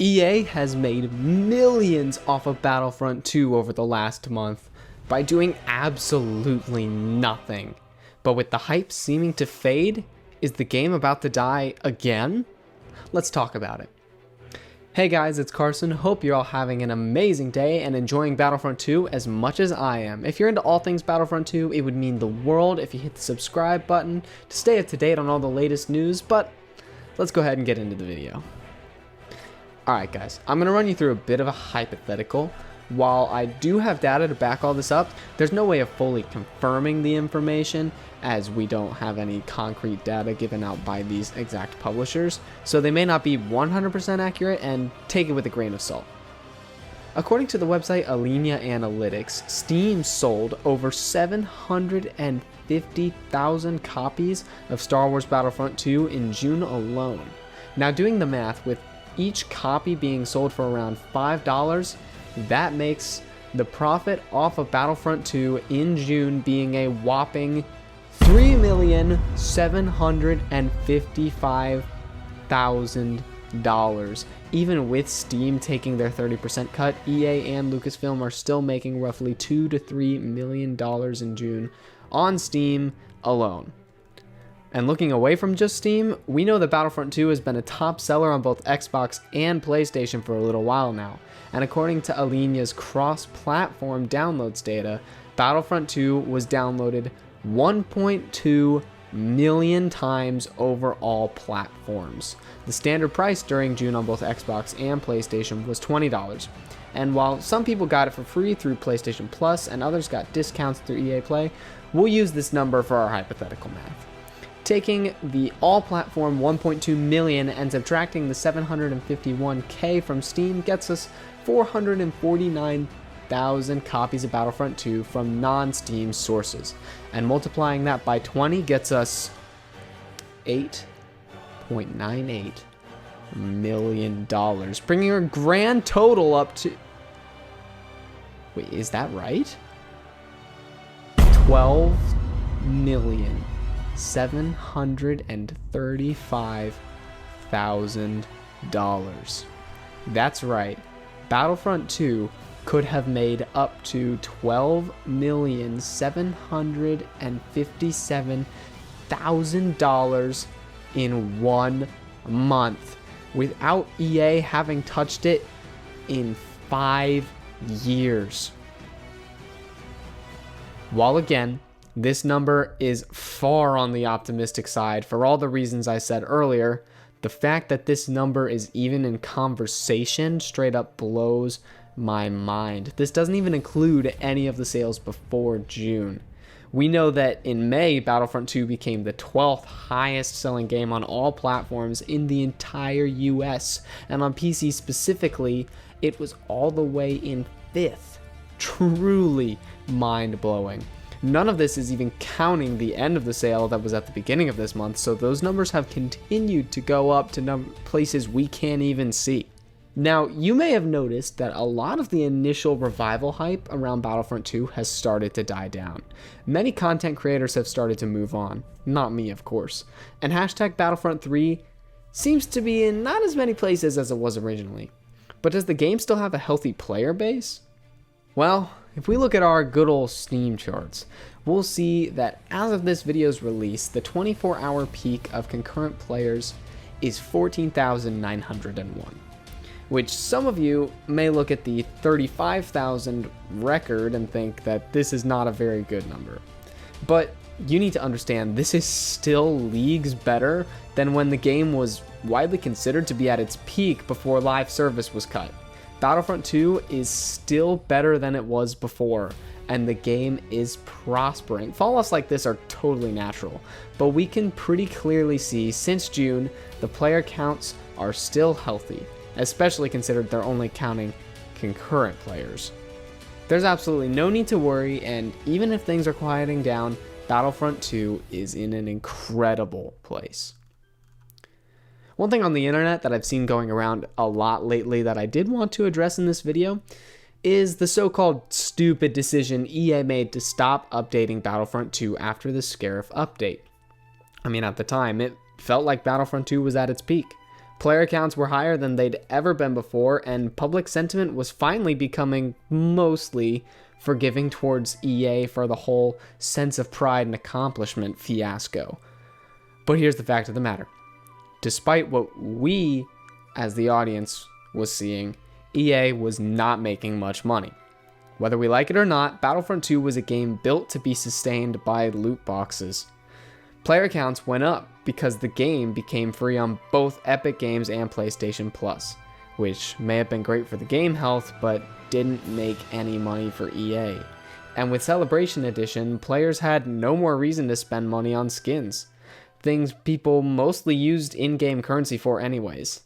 EA has made millions off of Battlefront 2 over the last month by doing absolutely nothing. But with the hype seeming to fade, is the game about to die again? Let's talk about it. Hey guys, it's Carson. Hope you're all having an amazing day and enjoying Battlefront 2 as much as I am. If you're into all things Battlefront 2, it would mean the world if you hit the subscribe button to stay up to date on all the latest news, but let's go ahead and get into the video. Alright guys, I'm going to run you through a bit of a hypothetical. While I do have data to back all this up, there's no way of fully confirming the information as we don't have any concrete data given out by these exact publishers, so they may not be 100% accurate and take it with a grain of salt. According to the website Alinea Analytics, Steam sold over 750,000 copies of Star Wars Battlefront 2 in June alone. Now doing the math, with each copy being sold for around $5, that makes the profit off of Battlefront 2 in June being a whopping $3,755,000. Even with Steam taking their 30% cut, EA and Lucasfilm are still making roughly $2 to $3 million in June on Steam alone. And looking away from just Steam, we know that Battlefront 2 has been a top seller on both Xbox and PlayStation for a little while now. And according to Alinea's cross-platform downloads data, Battlefront 2 was downloaded 1.2 million times over all platforms. The standard price during June on both Xbox and PlayStation was $20. And while some people got it for free through PlayStation Plus and others got discounts through EA Play, we'll use this number for our hypothetical math. Taking the all-platform 1.2 million and subtracting the 751K from Steam gets us 449,000 copies of Battlefront 2 from non-Steam sources. And multiplying that by 20 gets us $8.98 million, bringing our grand total up to... Wait, is that right? $12,735,000. That's right. Battlefront 2 could have made up to $12,757,000 in 1 month without EA having touched it in 5 years. While again, this number is far on the optimistic side for all the reasons I said earlier, the fact that this number is even in conversation straight up blows my mind. This doesn't even include any of the sales before June. We know that in May, Battlefront 2 became the 12th highest selling game on all platforms in the entire US, and on PC specifically, it was all the way in 5th. Truly mind-blowing. None of this is even counting the end of the sale that was at the beginning of this month, so those numbers have continued to go up to places we can't even see. Now, you may have noticed that a lot of the initial revival hype around Battlefront 2 has started to die down. Many content creators have started to move on. Not me, of course. And hashtag Battlefront 3 seems to be in not as many places as it was originally. But does the game still have a healthy player base? Well, if we look at our good old Steam charts, we'll see that as of this video's release, the 24-hour peak of concurrent players is 14,901, which some of you may look at the 35,000 record and think that this is not a very good number. But you need to understand, this is still leagues better than when the game was widely considered to be at its peak before live service was cut. Battlefront 2 is still better than it was before, and the game is prospering. Fall-offs like this are totally natural, but we can pretty clearly see since June, the player counts are still healthy, especially considered they're only counting concurrent players. There's absolutely no need to worry, and even if things are quieting down, Battlefront 2 is in an incredible place. One thing on the internet that I've seen going around a lot lately that I did want to address in this video is the so-called stupid decision EA made to stop updating Battlefront 2 after the Scarif update. I mean, at the time, it felt like Battlefront 2 was at its peak. Player counts were higher than they'd ever been before, and public sentiment was finally becoming mostly forgiving towards EA for the whole sense of pride and accomplishment fiasco. But here's the fact of the matter. Despite what we, as the audience, was seeing, EA was not making much money. Whether we like it or not, Battlefront 2 was a game built to be sustained by loot boxes. Player counts went up because the game became free on both Epic Games and PlayStation Plus, which may have been great for the game health, but didn't make any money for EA. And with Celebration Edition, players had no more reason to spend money on skins, things people mostly used in-game currency for anyways.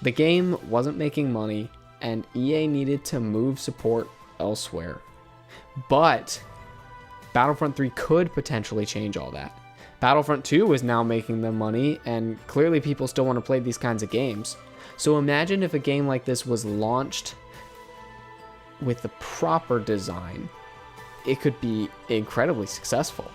The game wasn't making money, and EA needed to move support elsewhere. But Battlefront 3 could potentially change all that. Battlefront 2 is now making them money, and clearly people still want to play these kinds of games. So imagine if a game like this was launched with the proper design. It could be incredibly successful.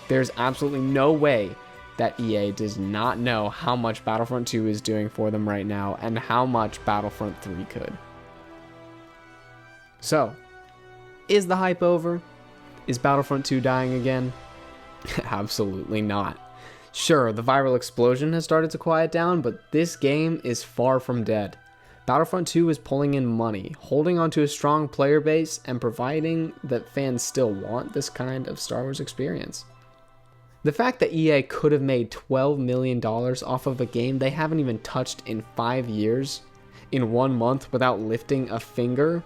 There's absolutely no way that EA does not know how much Battlefront 2 is doing for them right now and how much Battlefront 3 could. So, is the hype over? Is Battlefront 2 dying again? Absolutely not. Sure, the viral explosion has started to quiet down, but this game is far from dead. Battlefront 2 is pulling in money, holding onto a strong player base, and providing that fans still want this kind of Star Wars experience. The fact that EA could have made $12 million off of a game they haven't even touched in 5 years, in 1 month without lifting a finger,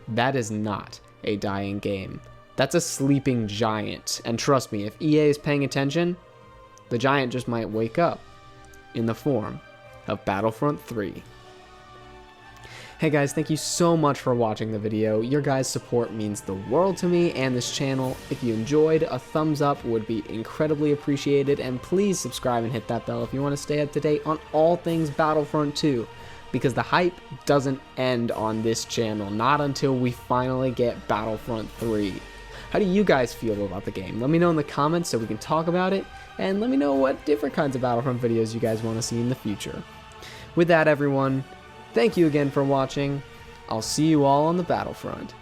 that is not a dying game. That's a sleeping giant, and trust me, if EA is paying attention, the giant just might wake up in the form of Battlefront 3. Hey guys, thank you so much for watching the video. Your guys' support means the world to me and this channel. If you enjoyed, a thumbs up would be incredibly appreciated, and please subscribe and hit that bell if you want to stay up to date on all things Battlefront 2, because the hype doesn't end on this channel, not until we finally get Battlefront 3. How do you guys feel about the game? Let me know in the comments so we can talk about it, and let me know what different kinds of Battlefront videos you guys want to see in the future. With that, everyone, thank you again for watching. I'll see you all on the Battlefront.